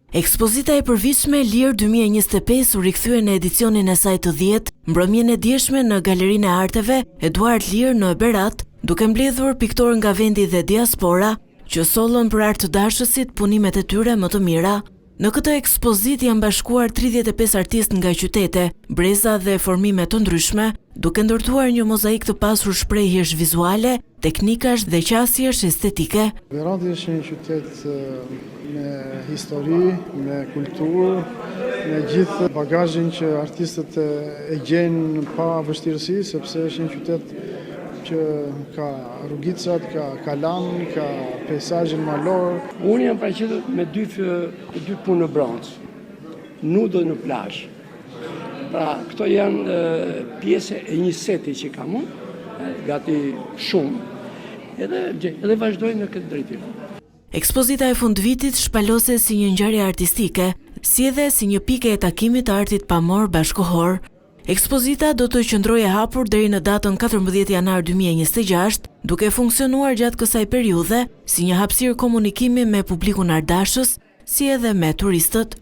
Ekspozita e përvitshme Lirë 2025 u rikthye në edicionin e saj të 10, mbrëmjen e dieshme në Galerinë e Arteve Eduard Lirë në Berat, duke mbledhur piktorë nga vendi dhe diaspora, që sollën për artëdashësit punimet e tyre më të mira. Në këtë ekspozitë janë bashkuar 35 artistë nga qytete, breza dhe formime të ndryshme, duke ndërtuar një mozaik të pasur shprehjesh vizuale, teknikash dhe qasjesh estetike. Berati është një qytet me histori, me kulturë, me gjithë bagazhin që artistët e gjenë pa vështirësi, sepse është një qytet që ka rrugicat, ka kalan, ka peizazhin malor. Unë jam paraqitur me dy punë në bronz, nudo në plazh. Pra, këto janë pjesë e një seti që kam unë, gati shumë, edhe vazhdoj në këtë drejtim. Ekspozita e fundvitit shpalose si një ngjarje artistike, si edhe si një pikë e takimit të artit pamor bashkëkohor. Ekspozita do të qëndrojë hapur deri në datën 14 janar 2026, duke funksionuar gjatë kësaj periudhe si një hapësirë komunikimi me publikun ardashës, si edhe me turistët.